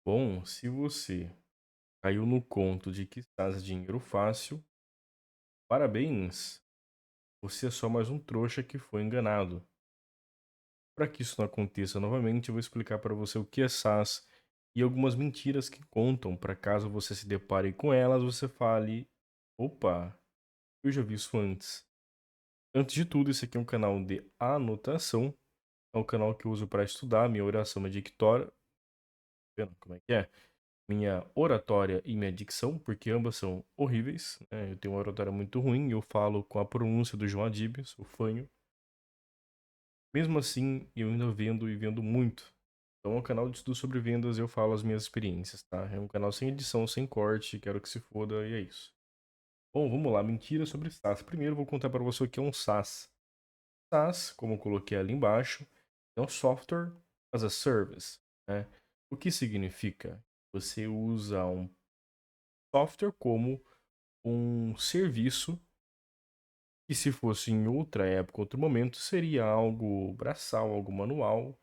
Bom, se você caiu no conto de que estás dinheiro fácil, parabéns, você é só mais um trouxa que foi enganado. Para que isso não aconteça novamente, eu vou explicar para você o que é SaaS e algumas mentiras que contam para caso você se depare com elas, você fale: opa, eu já vi isso antes. Antes de tudo, esse aqui é um canal de anotação, é um canal que eu uso para estudar, minha oração é dictória, vendo como é que é? Minha oratória e minha dicção, porque ambas são horríveis, né? Eu tenho uma oratória muito ruim, eu falo com a pronúncia do João Adib, sou fanho. Mesmo assim, eu ainda vendo e vendo muito. Então é um canal de estudo sobre vendas, eu falo as minhas experiências, tá? É um canal sem edição, sem corte, quero que se foda e é isso. Bom, vamos lá, mentira sobre SaaS. Primeiro eu vou contar para você o que é um SaaS. SaaS, como eu coloquei ali embaixo, é um Software as a Service, né? O que significa? Você usa um software como um serviço que, se fosse em outra época, outro momento, seria algo braçal, algo manual.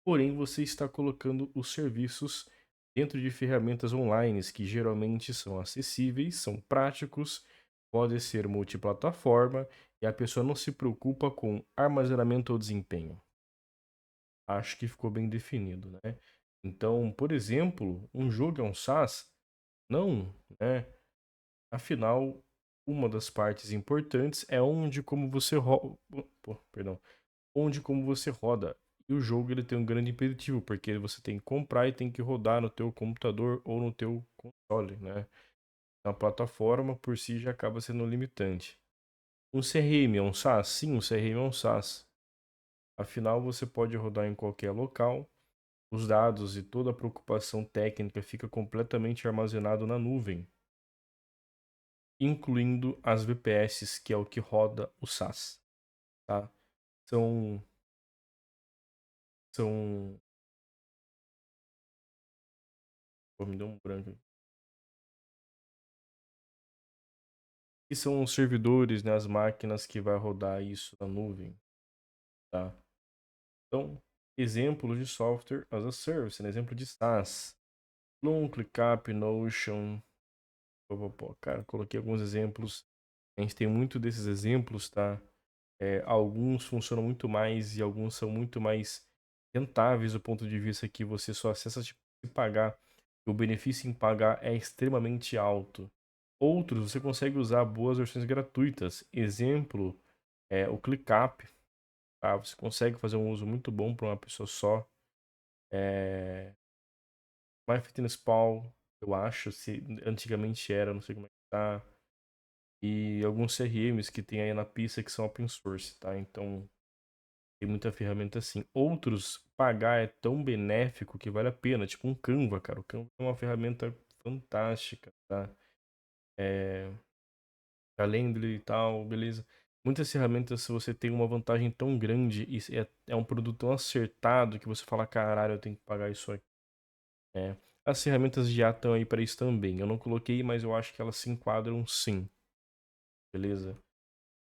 Porém, você está colocando os serviços dentro de ferramentas online que geralmente são acessíveis, são práticos, pode ser multiplataforma e a pessoa não se preocupa com armazenamento ou desempenho. Acho que ficou bem definido, né? Então, por exemplo, um jogo é um SaaS? Não, né? Afinal, uma das partes importantes é onde como você perdão, onde como você roda. E o jogo ele tem um grande impeditivo, porque você tem que comprar e tem que rodar no teu computador ou no teu console, né? A plataforma por si já acaba sendo limitante. Um CRM é um SaaS? Sim, um CRM é um SaaS. Afinal, você pode rodar em qualquer local. Os dados e toda a preocupação técnica fica completamente armazenado na nuvem, incluindo as VPS, que é o que roda o SaaS, tá? São, são, pô, me deu um branco aqui. E são os servidores, né, as máquinas que vai rodar isso na nuvem, tá? Então, exemplos de software as a service, né? Exemplo de SaaS, Loom, ClickUp, Notion, cara, coloquei alguns exemplos. A gente tem muito desses exemplos, tá? Alguns funcionam muito mais e alguns são muito mais rentáveis do ponto de vista que você só acessa se pagar. O benefício em pagar é extremamente alto. Outros você consegue usar boas versões gratuitas. Exemplo é o ClickUp, tá? Você consegue fazer um uso muito bom para uma pessoa só. É... MyFitnessPal, eu acho, se antigamente era, não sei como é que tá. E alguns CRMs que tem aí na pista que são open source, tá? Então tem muita ferramenta assim. Outros, pagar é tão benéfico que vale a pena. Tipo um Canva, cara. O Canva é uma ferramenta fantástica, tá? É... Calendly e tal, beleza. Muitas ferramentas, se você tem uma vantagem tão grande e é um produto tão acertado que você fala, caralho, eu tenho que pagar isso aqui. É. As ferramentas de IA estão aí para isso também. Eu não coloquei, mas eu acho que elas se enquadram sim, beleza?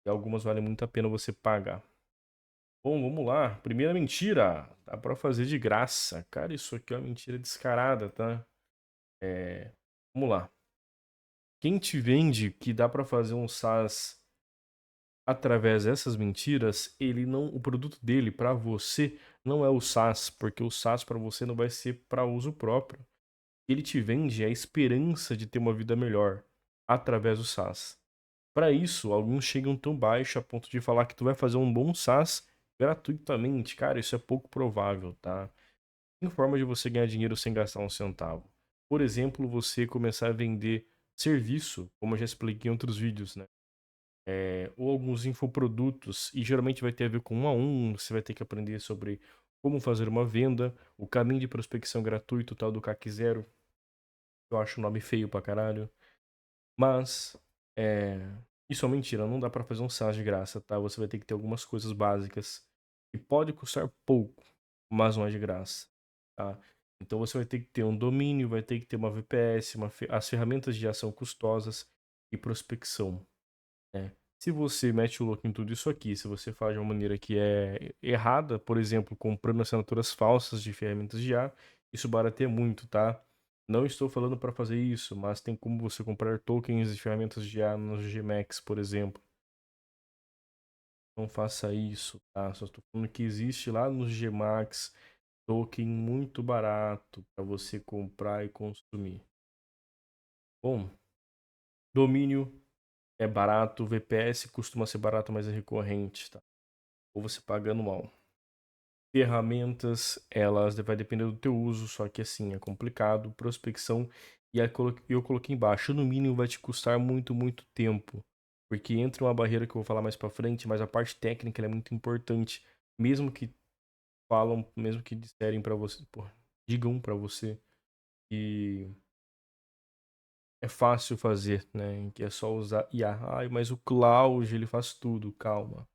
E algumas valem muito a pena você pagar. Bom, vamos lá. Primeira mentira. Dá pra fazer de graça. Cara, isso aqui é uma mentira descarada, tá? Vamos lá. Quem te vende que dá pra fazer um SaaS através dessas mentiras, ele não, o produto dele pra você não é o SaaS, porque o SaaS pra você não vai ser pra uso próprio. Ele te vende a esperança de ter uma vida melhor através do SaaS. Para isso, alguns chegam tão baixo a ponto de falar que tu vai fazer um bom SaaS gratuitamente. Cara, isso é pouco provável, tá? Tem forma de você ganhar dinheiro sem gastar um centavo. Por exemplo, você começar a vender serviço, como eu já expliquei em outros vídeos, né? Ou alguns infoprodutos, e geralmente vai ter a ver com um a um, você vai ter que aprender sobre como fazer uma venda, o caminho de prospecção gratuito, tal do CAC Zero. Eu acho o nome feio pra caralho. Mas, é... isso é uma mentira, não dá pra fazer um SaaS de graça, tá? Você vai ter que ter algumas coisas básicas que pode custar pouco, mas não é de graça, tá? Então você vai ter que ter um domínio, vai ter que ter uma VPS, as ferramentas de ação custosas e prospecção, né? Se você mete o louco em tudo isso aqui, se você faz de uma maneira que é errada, por exemplo, comprando assinaturas falsas de ferramentas de IA, isso barateia muito, tá? Não estou falando para fazer isso, mas tem como você comprar tokens e ferramentas de IA no GMX, por exemplo. Não faça isso, tá? Só estou falando que existe lá no GMAX token muito barato para você comprar e consumir. Bom, domínio é barato, VPS costuma ser barato, mas é recorrente, tá? Ou você paga anual. Ferramentas, elas vai depender do teu uso, só que assim, é complicado. Prospecção, e aí eu coloquei embaixo, no mínimo vai te custar muito, muito tempo. Porque entra uma barreira que eu vou falar mais pra frente, mas a parte técnica ela é muito importante. Mesmo que mesmo que disserem pra você, pô, digam pra você que é fácil fazer, né? Que é só usar IA. Ai, mas o Cloud, ele faz tudo. Calma.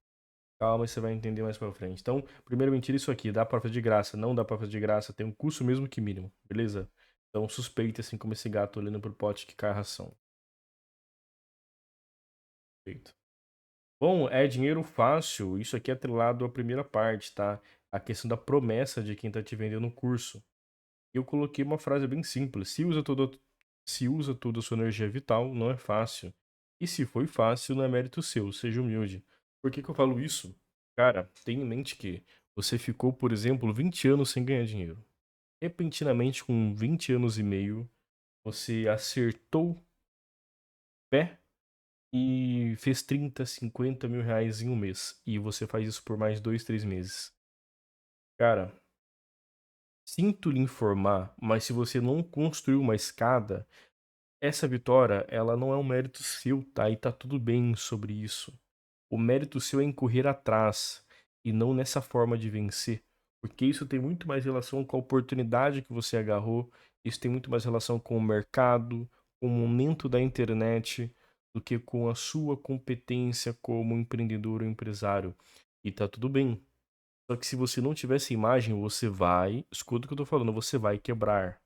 Calma, você vai entender mais pra frente. Então, primeiro mentira isso aqui, dá pra fazer de graça, não dá pra fazer de graça, tem um custo mesmo que mínimo, beleza? Então, suspeita assim como esse gato olhando pro pote que cai a ração. Feito. Bom, é dinheiro fácil, isso aqui é atrelado à primeira parte, tá? A questão da promessa de quem tá te vendendo o curso. Eu coloquei uma frase bem simples, se usa toda a sua energia vital, não é fácil. E se foi fácil, não é mérito seu, seja humilde. Por que que eu falo isso? Cara, tenha em mente que você ficou, por exemplo, 20 anos sem ganhar dinheiro. Repentinamente, com 20 anos e meio, você acertou o pé e fez 30, 50 mil reais em um mês. E você faz isso por mais 2, 3 meses. Cara, sinto lhe informar, mas se você não construiu uma escada, essa vitória, ela não é um mérito seu, tá? E tá tudo bem sobre isso. O mérito seu é em correr atrás e não nessa forma de vencer, porque isso tem muito mais relação com a oportunidade que você agarrou, isso tem muito mais relação com o mercado, com o momento da internet, do que com a sua competência como empreendedor ou empresário. E tá tudo bem. Só que se você não tiver essa imagem, você vai, escuta o que eu tô falando, você vai quebrar.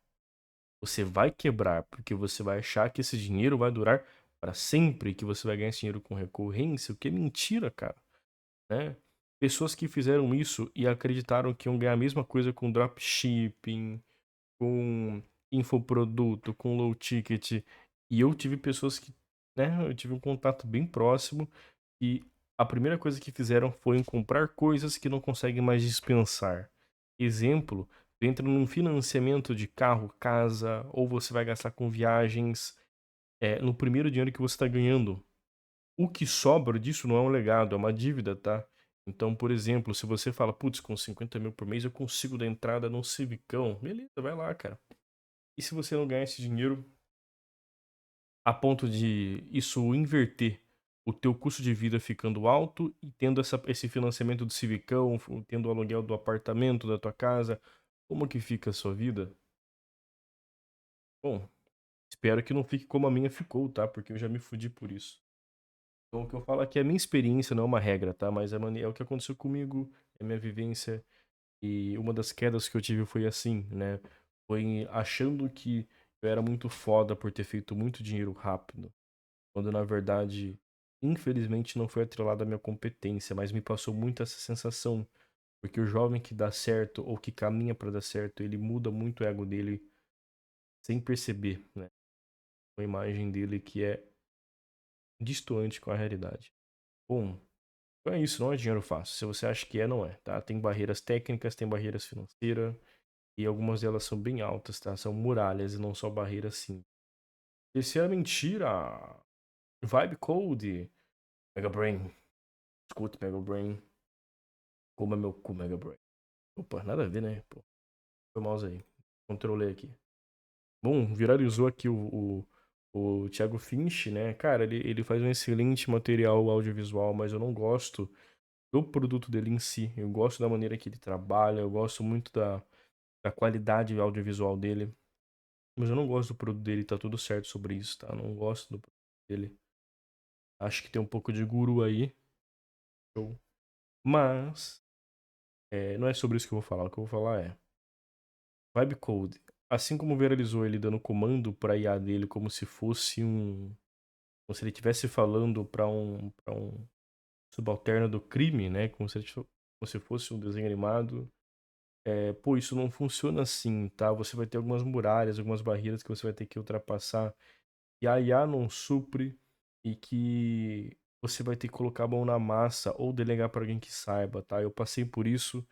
Você vai quebrar, porque você vai achar que esse dinheiro vai durar para sempre, que você vai ganhar esse dinheiro com recorrência, o que é mentira, cara, né? Pessoas que fizeram isso e acreditaram que iam ganhar a mesma coisa com dropshipping, com infoproduto, com low ticket. E eu tive pessoas que, né, eu tive um contato bem próximo e a primeira coisa que fizeram foi comprar coisas que não conseguem mais dispensar. Exemplo, tu entra num financiamento de carro, casa, ou você vai gastar com viagens, no primeiro dinheiro que você está ganhando. O que sobra disso não é um legado, é uma dívida, tá? Então, por exemplo, se você fala, putz, com 50 mil por mês eu consigo dar entrada num Civicão, beleza, vai lá, cara. E se você não ganhar esse dinheiro a ponto de isso inverter o teu custo de vida ficando alto e tendo esse financiamento do Civicão, tendo o aluguel do apartamento, da tua casa, como que fica a sua vida? Bom, espero que não fique como a minha ficou, tá? Porque eu já me fudi por isso. Então, o que eu falo aqui é a minha experiência, não é uma regra, tá? Mas é o que aconteceu comigo, é a minha vivência. E uma das quedas que eu tive foi assim, né? Foi achando que eu era muito foda por ter feito muito dinheiro rápido. Quando na verdade, infelizmente, não foi atrelado à minha competência, mas me passou muito essa sensação. Porque o jovem que dá certo ou que caminha pra dar certo, ele muda muito o ego dele sem perceber, né? Uma imagem dele que é distoante com a realidade. Bom, então é isso, não é dinheiro fácil. Se você acha que é, não é, tá? Tem barreiras técnicas, tem barreiras financeiras, e algumas delas são bem altas, tá? São muralhas e não só barreiras sim. Terceira mentira, Vibe Code, Mega Brain. Escute Mega Brain, como é meu cu Mega Brain. Opa, nada a ver, né? Pô, foi o mouse aí. Controlei aqui. Bom, viralizou aqui o Thiago Finch, né? Cara, ele faz um excelente material audiovisual, mas eu não gosto do produto dele em si. Eu gosto da maneira que ele trabalha, eu gosto muito da qualidade audiovisual dele. Mas eu não gosto do produto dele, tá tudo certo sobre isso, tá? Eu não gosto do produto dele. Acho que tem um pouco de guru aí. Show. Mas, não é sobre isso que eu vou falar. O que eu vou falar é Vibe Code. Assim como viralizou ele dando comando pra IA dele como se fosse como se ele estivesse falando pra um subalterno do crime, né? Como se fosse um desenho animado. Pô, isso não funciona assim, tá? Você vai ter algumas muralhas, algumas barreiras que você vai ter que ultrapassar, e a IA não supre, e que você vai ter que colocar a mão na massa ou delegar para alguém que saiba, tá? Eu passei por isso,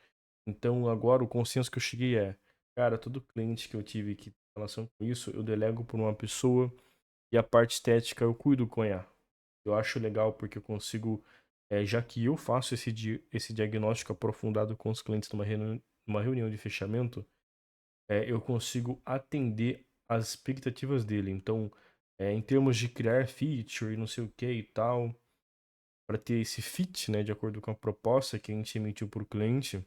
então agora o consenso que eu cheguei é, cara, todo cliente que eu tive que tem relação com isso, eu delego por uma pessoa e a parte estética eu cuido com a IA. Eu acho legal porque eu consigo, já que eu faço esse diagnóstico aprofundado com os clientes numa reunião de fechamento, eu consigo atender às expectativas dele. Então, em termos de criar feature e não sei o que e tal, para ter esse fit, né, de acordo com a proposta que a gente emitiu para o cliente,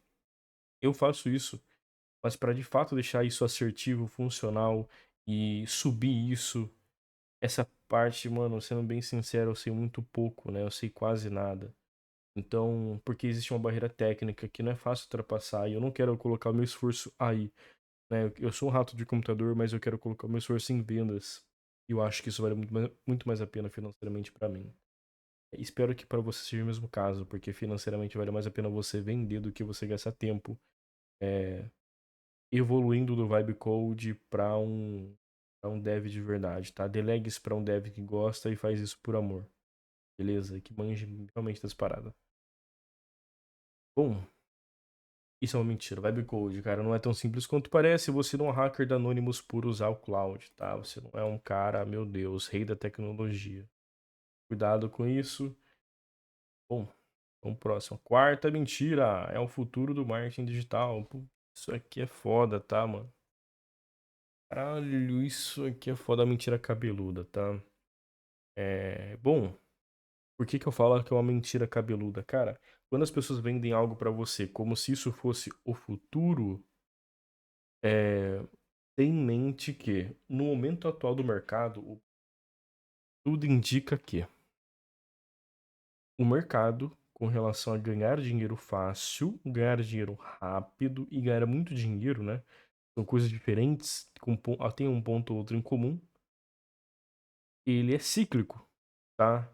eu faço isso. Mas para de fato deixar isso assertivo, funcional e subir isso, essa parte, mano, sendo bem sincero, eu sei muito pouco, né? Eu sei quase nada. Então, porque existe uma barreira técnica que não é fácil ultrapassar e eu não quero colocar o meu esforço aí, né? Eu sou um rato de computador, mas eu quero colocar o meu esforço em vendas. E eu acho que isso vale muito mais a pena financeiramente para mim. Espero que para você seja o mesmo caso, porque financeiramente vale mais a pena você vender do que você gastar tempo é, evoluindo do vibe code para um dev de verdade, tá? Delegue isso para um dev que gosta e faz isso por amor, beleza? Que manje realmente das paradas. Bom, isso é uma mentira. Vibe code, cara, não é tão simples quanto parece. Você não é um hacker da Anonymous por usar o cloud, tá? Você não é um cara, meu Deus, rei da tecnologia. Cuidado com isso. Bom, vamos pro próximo. Quarta mentira. É o futuro do marketing digital. Pô, isso aqui é foda, tá, mano? Caralho, isso aqui é foda, mentira cabeluda, tá? Bom, por que que eu falo que é uma mentira cabeluda? Cara, quando as pessoas vendem algo pra você como se isso fosse o futuro, é, tem em mente que, no momento atual do mercado, tudo indica que o mercado, com relação a ganhar dinheiro fácil, ganhar dinheiro rápido e ganhar muito dinheiro, né? São coisas diferentes, tem um ponto ou outro em comum. Ele é cíclico, tá?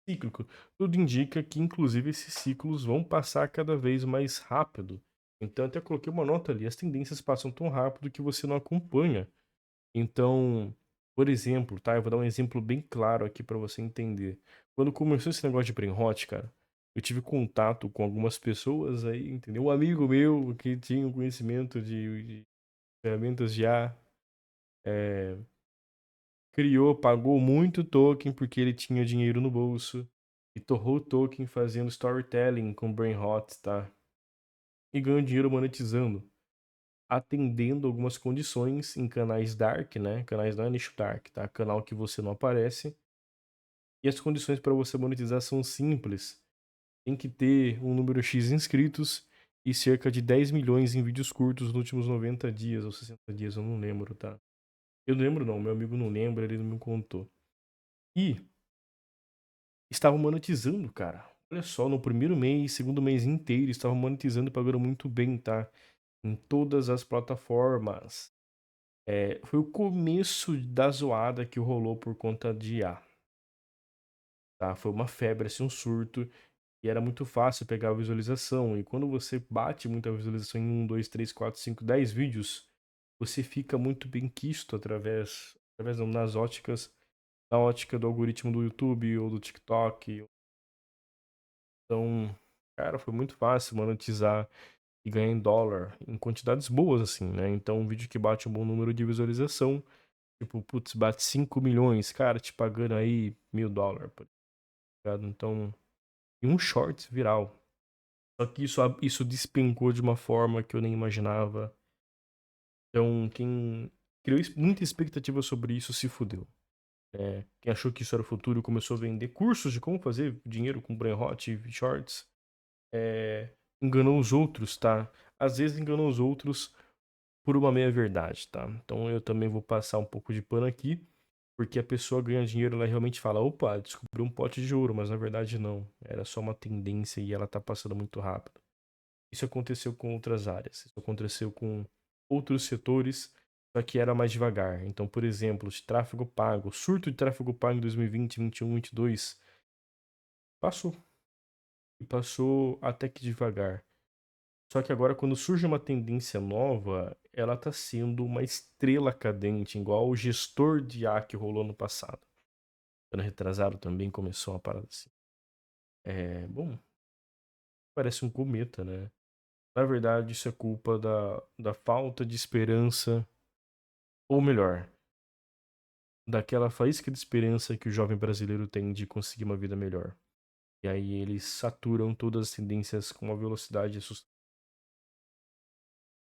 Cíclico. Tudo indica que, inclusive, esses ciclos vão passar cada vez mais rápido. Então, até coloquei uma nota ali. As tendências passam tão rápido que você não acompanha. Então, por exemplo, tá? Eu vou dar um exemplo bem claro aqui para você entender. Quando começou esse negócio de brain rot, cara, eu tive contato com algumas pessoas aí, entendeu? Um amigo meu que tinha um conhecimento de ferramentas já criou, pagou muito token porque ele tinha dinheiro no bolso e torrou o token fazendo storytelling com brain rot, tá? E ganhou dinheiro monetizando, atendendo algumas condições em canais dark, né? Canais não é nicho dark, tá? Canal que você não aparece. E as condições para você monetizar são simples. Tem que ter um número X de inscritos e cerca de 10 milhões em vídeos curtos nos últimos 90 dias ou 60 dias, eu não lembro, tá? Eu não lembro não, meu amigo não lembra, ele não me contou. E estavam monetizando, cara. Olha só, no primeiro mês, segundo mês inteiro, estavam monetizando e pagando muito bem, tá? Em todas as plataformas. Foi o começo da zoada que rolou por conta de IA, tá? Foi uma febre, assim, um surto. E era muito fácil pegar a visualização. E quando você bate muita visualização em 10 vídeos, você fica muito bem quisto através não, na ótica do algoritmo do YouTube ou do TikTok. Então, cara, foi muito fácil monetizar e ganhar em dólar, em quantidades boas, assim, né? Então, um vídeo que bate um bom número de visualização, tipo, putz, bate 5 milhões, cara, te pagando aí $1.000, tá ligado? Então, e um short viral. Só que isso despencou de uma forma que eu nem imaginava. Então, quem criou muita expectativa sobre isso se fudeu. Quem achou que isso era o futuro começou a vender cursos de como fazer dinheiro com brainrot e shorts. Enganou os outros, tá? Às vezes enganou os outros por uma meia-verdade, tá? Então eu também vou passar um pouco de pano aqui, porque a pessoa ganha dinheiro, ela realmente fala, opa, descobriu um pote de ouro, mas na verdade não. Era só uma tendência e ela tá passando muito rápido. Isso aconteceu com outras áreas, isso aconteceu com outros setores, só que era mais devagar. Então, por exemplo, de tráfego pago, surto de tráfego pago em 2020, 21, 22, passou. E passou até que devagar. Só que agora, quando surge uma tendência nova, ela tá sendo uma estrela cadente, igual o gestor de IA que rolou no passado. Ano retrasado também começou uma parada assim. Bom, parece um cometa, né? Na verdade, isso é culpa da falta de esperança, ou melhor, daquela faísca de esperança que o jovem brasileiro tem de conseguir uma vida melhor. E aí eles saturam todas as tendências com uma velocidade assustadora.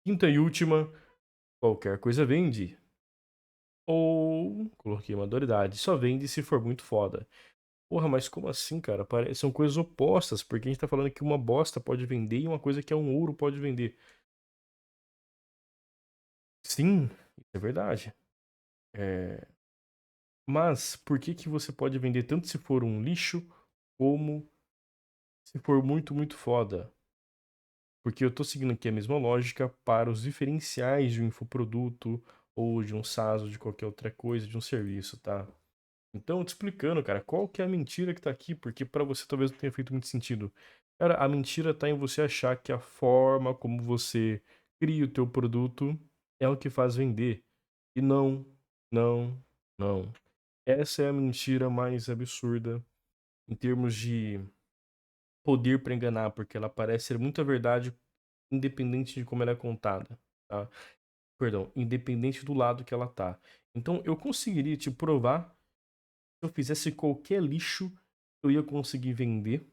Quinta e última, qualquer coisa vende. Ou, coloquei uma dualidade, só vende se for muito foda. Porra, mas como assim, cara? São coisas opostas, porque a gente tá falando que uma bosta pode vender e uma coisa que é um ouro pode vender. Sim, isso é verdade. É, Mas por que que você pode vender tanto se for um lixo, como se for muito, muito foda? Porque eu tô seguindo aqui a mesma lógica para os diferenciais de um infoproduto, ou de um SaaS, ou de qualquer outra coisa, de um serviço, tá? Então, te explicando, cara, qual que é a mentira que tá aqui, porque pra você talvez não tenha feito muito sentido. Cara, a mentira tá em você achar que a forma como você cria o teu produto é o que faz vender. E não, não, não. Essa é a mentira mais absurda em termos de poder pra enganar, porque ela parece ser muita verdade, independente de como ela é contada, tá? Perdão, independente do lado que ela tá. Então, eu conseguiria te provar, se eu fizesse qualquer lixo, eu ia conseguir vender.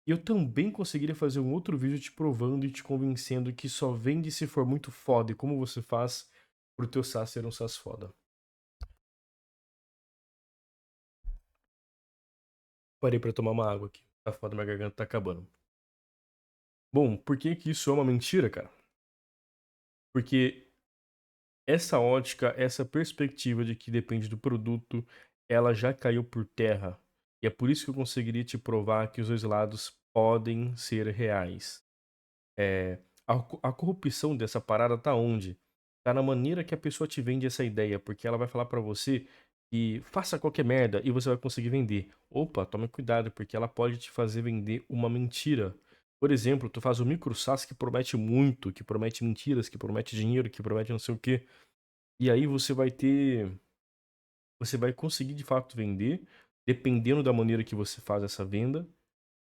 E eu também conseguiria fazer um outro vídeo te provando e te convencendo que só vende se for muito foda. E como você faz pro teu SaaS ser um SaaS foda. Parei pra tomar uma água aqui. Tá foda, minha garganta tá acabando. Bom, por que que isso é uma mentira, cara? Porque essa ótica, essa perspectiva de que depende do produto, ela já caiu por terra. E é por isso que eu conseguiria te provar que os dois lados podem ser reais. A corrupção dessa parada tá onde? Tá na maneira que a pessoa te vende essa ideia, porque ela vai falar pra você que faça qualquer merda e você vai conseguir vender. Opa, tome cuidado, porque ela pode te fazer vender uma mentira. Por exemplo, tu faz um micro SaaS que promete muito, que promete mentiras, que promete dinheiro, que promete não sei o quê. E aí você vai conseguir de fato vender, dependendo da maneira que você faz essa venda,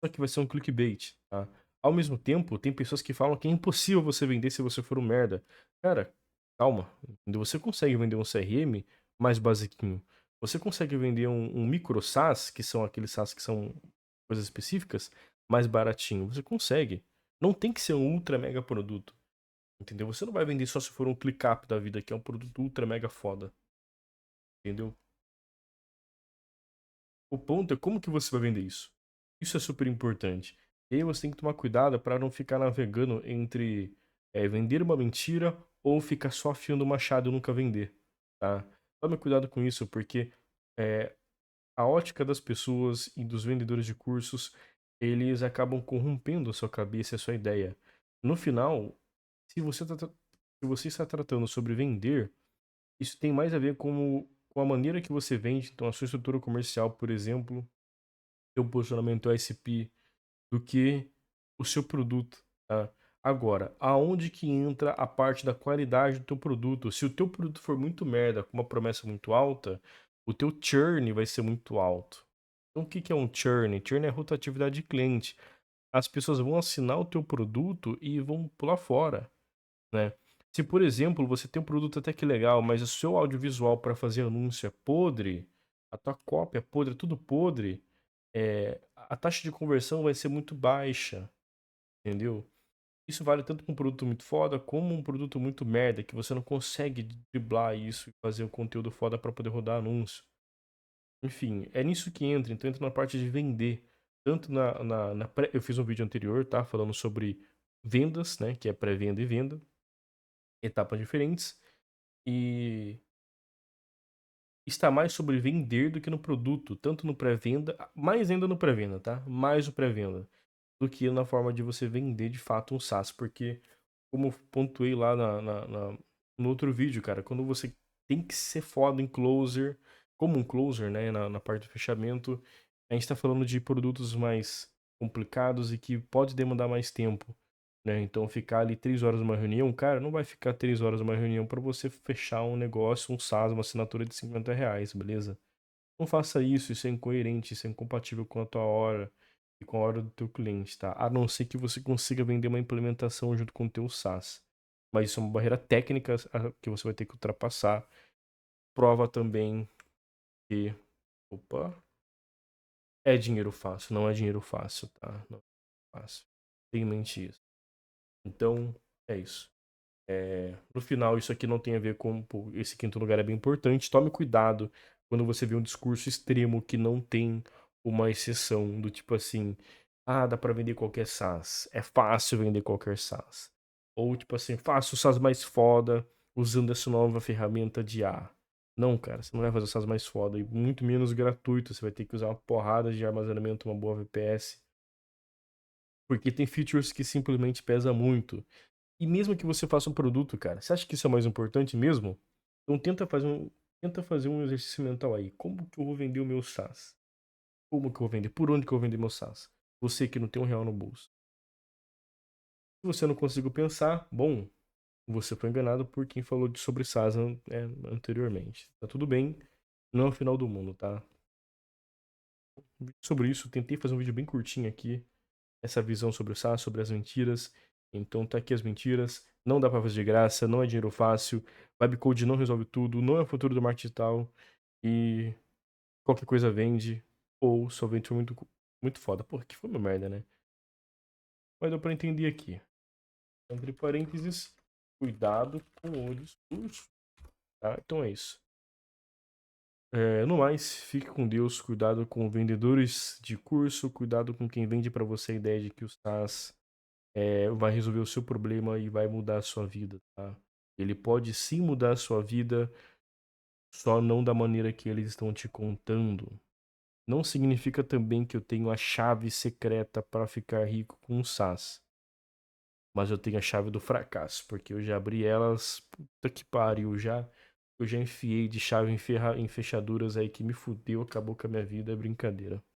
só que vai ser um clickbait, tá? Ao mesmo tempo, tem pessoas que falam que é impossível você vender se você for um merda. Cara, calma. Você consegue vender um CRM mais basiquinho. Você consegue vender um micro SaaS, que são aqueles SaaS que são coisas específicas, mais baratinho. Você consegue. Não tem que ser um ultra mega produto. Entendeu? Você não vai vender só se for um ClickUp da vida, que é um produto ultra mega foda. Entendeu? O ponto é como que você vai vender isso. Isso é super importante. E aí você tem que tomar cuidado para não ficar navegando entre vender uma mentira ou ficar só afiando o machado e nunca vender, tá? Tome cuidado com isso, porque é, a ótica das pessoas e dos vendedores de cursos, eles acabam corrompendo a sua cabeça e a sua ideia. No final, se você está tratando sobre vender, isso tem mais a ver com a maneira que você vende, então a sua estrutura comercial, por exemplo, seu posicionamento ICP, do que o seu produto, tá? Agora, aonde que entra a parte da qualidade do teu produto? Se o teu produto for muito merda, com uma promessa muito alta, o teu churn vai ser muito alto. Então, o que que é um churn? Churn é rotatividade de cliente. As pessoas vão assinar o teu produto e vão pular fora, né? Se, por exemplo, você tem um produto até que legal, mas o seu audiovisual para fazer anúncio é podre, a tua cópia é podre, é tudo podre, a taxa de conversão vai ser muito baixa, entendeu? Isso vale tanto para um produto muito foda como um produto muito merda, que você não consegue driblar isso e fazer um conteúdo foda para poder rodar anúncio. Enfim, é nisso que entra. Então entra na parte de vender. Tanto eu fiz um vídeo anterior, tá? Falando sobre vendas, né? Que é pré-venda e venda. Etapas diferentes. E está mais sobre vender do que no produto. Tanto no pré-venda, mais ainda no pré-venda, tá? Mais o pré-venda do que na forma de você vender de fato um SaaS, porque, como eu pontuei lá no outro vídeo, cara, quando você tem que ser foda em closer, como um closer, né, na parte do fechamento, a gente tá falando de produtos mais complicados e que pode demandar mais tempo. né? Então ficar ali 3 horas numa reunião, cara, não vai ficar 3 horas numa reunião para você fechar um negócio, um SaaS, uma assinatura de R$ 50, beleza? Não faça isso é incoerente, isso é incompatível com a tua hora e com a hora do teu cliente, tá? A não ser que você consiga vender uma implementação junto com o teu SaaS. Mas isso é uma barreira técnica que você vai ter que ultrapassar. Prova também que, opa, é dinheiro fácil, não é dinheiro fácil, tá? Não é fácil. Tenha em mente isso. Então, é isso. No final, isso aqui não tem a ver com. Pô, esse quinto lugar é bem importante. Tome cuidado quando você vê um discurso extremo que não tem uma exceção, do tipo assim: ah, dá pra vender qualquer SaaS. É fácil vender qualquer SaaS. Ou tipo assim: faça o SaaS mais foda usando essa nova ferramenta de A. Não, cara, você não vai fazer o SaaS mais foda e muito menos gratuito. Você vai ter que usar uma porrada de armazenamento, uma boa VPS. Porque tem features que simplesmente pesa muito. E mesmo que você faça um produto, cara, você acha que isso é mais importante mesmo? Então tenta fazer um exercício mental aí. Como que eu vou vender o meu SaaS? Como que eu vou vender? Por onde que eu vou vender meu SaaS? Você que não tem R$ 1 no bolso. Se você não conseguiu pensar, bom, você foi enganado por quem falou sobre SaaS anteriormente. Tá tudo bem, não é o final do mundo, tá? Sobre isso, tentei fazer um vídeo bem curtinho aqui, essa visão sobre o SaaS, sobre as mentiras. Então tá aqui as mentiras. Não dá pra fazer de graça, não é dinheiro fácil. Webcode não resolve tudo, não é o futuro do marketing digital. E qualquer coisa vende. Ou só vende por muito, muito foda. Porra, que foi uma merda, né? Mas deu pra entender aqui. Entre parênteses, cuidado com o discurso. Tá? Então é isso. No mais, fique com Deus, cuidado com vendedores de curso, cuidado com quem vende pra você a ideia de que o SaaS vai resolver o seu problema e vai mudar a sua vida, tá? Ele pode sim mudar a sua vida, só não da maneira que eles estão te contando. Não significa também que eu tenho a chave secreta para ficar rico com o SaaS. Mas eu tenho a chave do fracasso, porque eu já abri elas, puta que pariu, eu já enfiei de chave em fechaduras aí que me fudeu, acabou com a minha vida, é brincadeira.